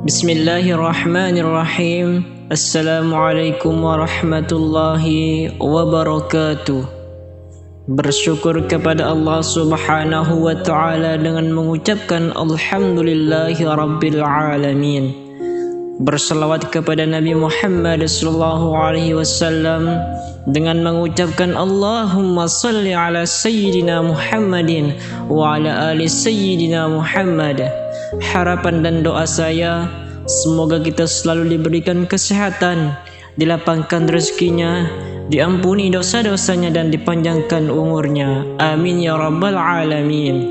Bismillahirrahmanirrahim. Assalamualaikum warahmatullahi wabarakatuh. Bersyukur kepada Allah subhanahu wa ta'ala dengan mengucapkan Alhamdulillahi rabbil alamin. Berselawat kepada Nabi Muhammad sallallahu alaihi wasallam dengan mengucapkan Allahumma salli ala Sayyidina Muhammadin wa ala ali Sayyidina Muhammad. Harapan dan doa saya, semoga kita selalu diberikan kesehatan, dilapangkan rezekinya, diampuni dosa-dosanya dan dipanjangkan umurnya. Amin ya rabbal alamin.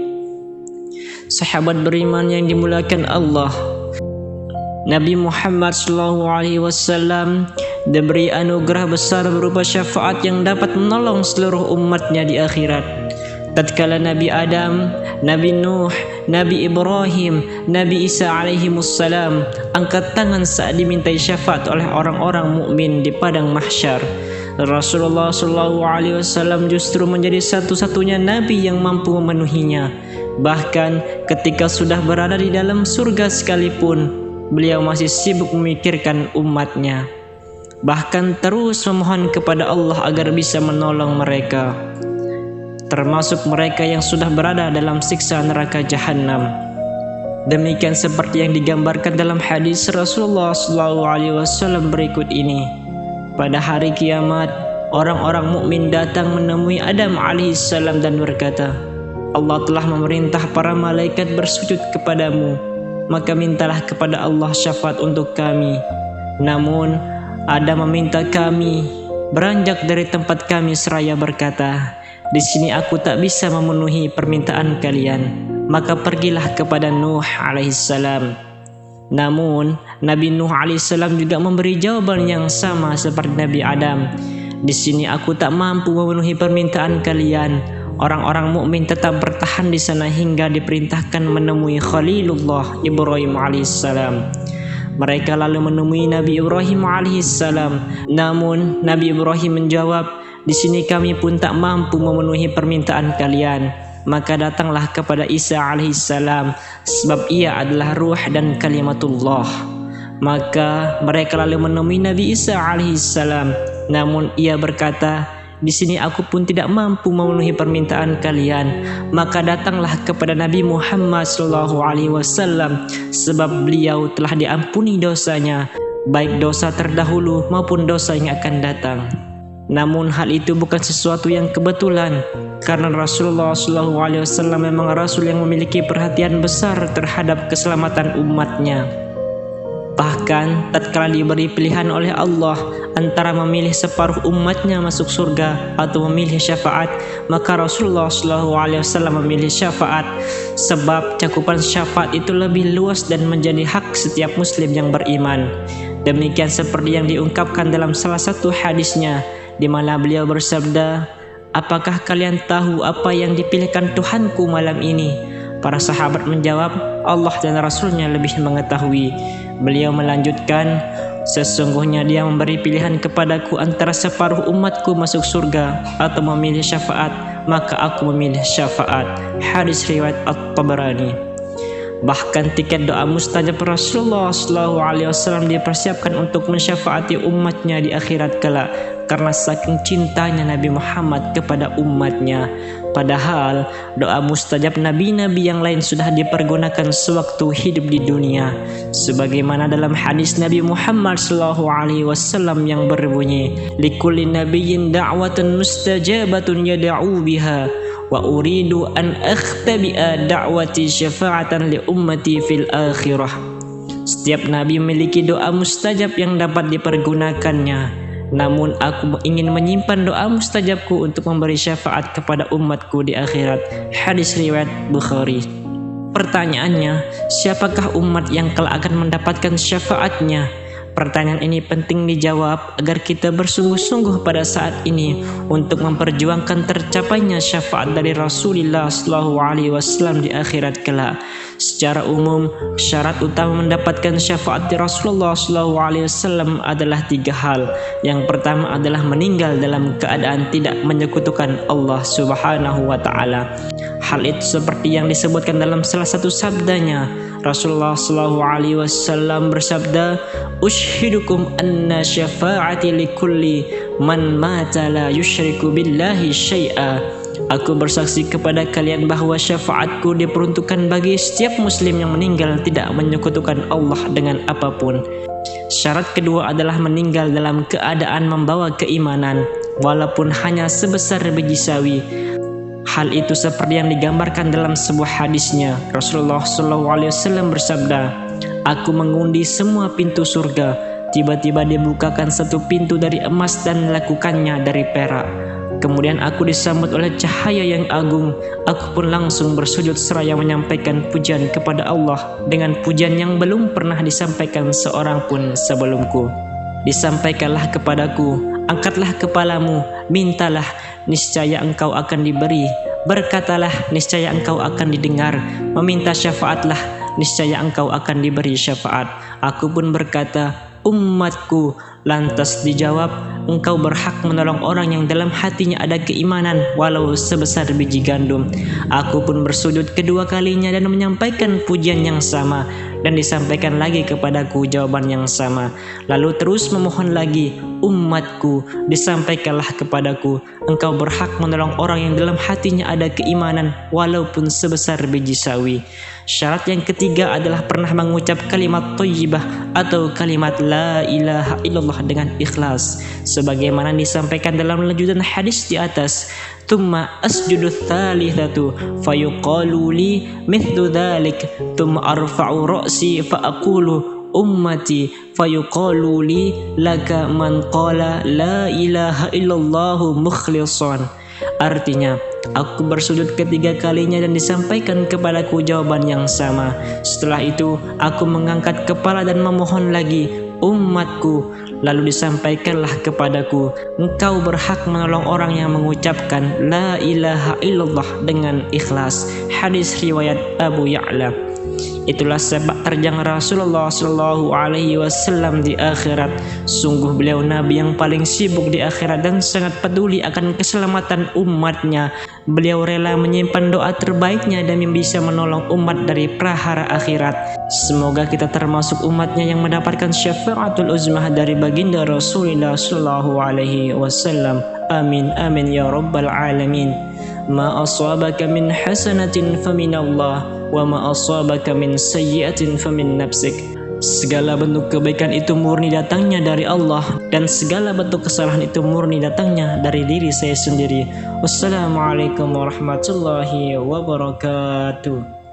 Sahabat beriman yang dimuliakan Allah, Nabi Muhammad SAW diberi anugerah besar berupa syafaat yang dapat menolong seluruh umatnya di akhirat. Tatkala Nabi Adam, Nabi Nuh, Nabi Ibrahim, Nabi Isa alaihimussalam angkat tangan saat dimintai syafaat oleh orang-orang mukmin di padang mahsyar, Rasulullah SAW justru menjadi satu-satunya Nabi yang mampu memenuhinya. Bahkan ketika sudah berada di dalam surga sekalipun, beliau masih sibuk memikirkan umatnya, bahkan terus memohon kepada Allah agar bisa menolong mereka, termasuk mereka yang sudah berada dalam siksa neraka jahanam. Demikian seperti yang digambarkan dalam hadis Rasulullah SAW berikut ini. Pada hari kiamat, orang-orang mukmin datang menemui Adam alaihissalam dan berkata, Allah telah memerintah para malaikat bersujud kepadamu, maka mintalah kepada Allah syafaat untuk kami. Namun Adam meminta kami beranjak dari tempat kami seraya berkata, di sini aku tak bisa memenuhi permintaan kalian, maka pergilah kepada Nuh alaihissalam. Namun Nabi Nuh alaihissalam juga memberi jawaban yang sama seperti Nabi Adam. Di sini aku tak mampu memenuhi permintaan kalian. Orang-orang mukmin tetap bertahan di sana hingga diperintahkan menemui Khalilullah Ibrahim alaihissalam. Mereka lalu menemui Nabi Ibrahim alaihissalam. Namun Nabi Ibrahim menjawab, di sini kami pun tak mampu memenuhi permintaan kalian. Maka datanglah kepada Isa alaihissalam, sebab ia adalah ruh dan kalimatullah. Maka mereka lalu menemui Nabi Isa alaihissalam. Namun ia berkata, di sini aku pun tidak mampu memenuhi permintaan kalian. Maka datanglah kepada Nabi Muhammad SAW, sebab beliau telah diampuni dosanya, baik dosa terdahulu maupun dosa yang akan datang. Namun hal itu bukan sesuatu yang kebetulan, karena Rasulullah SAW memang Rasul yang memiliki perhatian besar terhadap keselamatan umatnya. Bahkan tatkala diberi pilihan oleh Allah antara memilih separuh umatnya masuk surga atau memilih syafaat, maka Rasulullah SAW memilih syafaat, sebab cakupan syafaat itu lebih luas dan menjadi hak setiap muslim yang beriman. Demikian seperti yang diungkapkan dalam salah satu hadisnya, di mana beliau bersabda, apakah kalian tahu apa yang dipilihkan Tuhanku malam ini? Para sahabat menjawab, Allah dan Rasulnya lebih mengetahui. Beliau melanjutkan, sesungguhnya dia memberi pilihan kepadaku antara separuh umatku masuk surga atau memilih syafaat, maka aku memilih syafaat. Hadis riwayat At-Tabarani. Bahkan tiket doa mustajab Rasulullah SAW dipersiapkan untuk mensyafaati umatnya di akhirat kelak, karena saking cintanya Nabi Muhammad kepada umatnya. Padahal doa mustajab nabi-nabi yang lain sudah dipergunakan sewaktu hidup di dunia, sebagaimana dalam hadis Nabi Muhammad SAW yang berbunyi, likulli nabiyyin da'watun mustajabatun yad'u biha wa uridu an akhtabi'a da'wati syafa'atan li ummati fil akhirah. Setiap nabi memiliki doa mustajab yang dapat dipergunakannya, namun aku ingin menyimpan doa mustajabku untuk memberi syafaat kepada umatku di akhirat. Hadis riwayat Bukhari. Pertanyaannya, siapakah umat yang kelak akan mendapatkan syafaatnya? Pertanyaan ini penting dijawab agar kita bersungguh-sungguh pada saat ini untuk memperjuangkan tercapainya syafaat dari Rasulullah SAW di akhirat kelak. Secara umum, syarat utama mendapatkan syafaat di Rasulullah SAW adalah 3 hal. Yang pertama adalah meninggal dalam keadaan tidak menyekutukan Allah Subhanahu wa Ta'ala. Hal itu seperti yang disebutkan dalam salah satu sabdanya. Rasulullah SAW bersabda, "Ushhidukum anna syafa'ati likulli man mata la yusyriku billahi syai'a." Aku bersaksi kepada kalian bahwa syafaatku diperuntukkan bagi setiap muslim yang meninggal tidak menyekutukan Allah dengan apapun. Syarat kedua adalah meninggal dalam keadaan membawa keimanan, walaupun hanya sebesar biji sawi. Hal itu seperti yang digambarkan dalam sebuah hadisnya. Rasulullah SAW bersabda, "Aku mengundi semua pintu surga. Tiba-tiba dibukakan satu pintu dari emas dan lakukannya dari perak. Kemudian aku disambut oleh cahaya yang agung. Aku pun langsung bersujud seraya menyampaikan pujian kepada Allah dengan pujian yang belum pernah disampaikan seorang pun sebelumku. Disampaikanlah kepadaku, angkatlah kepalamu, mintalah, niscaya engkau akan diberi. Berkatalah, niscaya engkau akan didengar. Meminta syafaatlah, niscaya engkau akan diberi syafaat." Aku pun berkata, "Umatku." Lantas dijawab, "Engkau berhak menolong orang yang dalam hatinya ada keimanan walau sebesar biji gandum." Aku pun bersujud kedua kalinya dan menyampaikan pujian yang sama, dan disampaikan lagi kepadaku jawaban yang sama. Lalu terus memohon lagi, "Umatku." Disampaikanlah kepadaku, "Engkau berhak menolong orang yang dalam hatinya ada keimanan walaupun sebesar biji sawi." Syarat yang ketiga adalah pernah mengucap kalimat thayyibah atau kalimat la ilaha illallah dengan ikhlas, sebagaimana disampaikan dalam lanjutan hadis di atas. "Tsumma asjudu tsalitsatu fayuqalu li mithlu dzalik, tsumma arfa'u ra'si fa aqulu ummati fayuqalu li laka man qala la ilaha illallah mukhlishan." Artinya, aku bersujud ketiga kalinya dan disampaikan kepadaku jawaban yang sama. Setelah itu, aku mengangkat kepala dan memohon lagi, "Umatku." Lalu disampaikanlah kepadaku, "Engkau berhak menolong orang yang mengucapkan la ilaha illallah dengan ikhlas." Hadis riwayat Abu Ya'la. Itulah sepak terjang Rasulullah SAW di akhirat. Sungguh beliau Nabi yang paling sibuk di akhirat dan sangat peduli akan keselamatan umatnya. Beliau rela menyimpan doa terbaiknya demi bisa menolong umat dari prahara akhirat. Semoga kita termasuk umatnya yang mendapatkan syafaatul uzmah dari baginda Rasulullah SAW. Amin amin ya rabbal alamin. Ma asabaka min hasanatin faminallah, wa ma asabaka min sayyi'atin famin nafsik. Segala bentuk kebaikan itu murni datangnya dari Allah, dan segala bentuk kesalahan itu murni datangnya dari diri saya sendiri. Wassalamualaikum warahmatullahi wabarakatuh.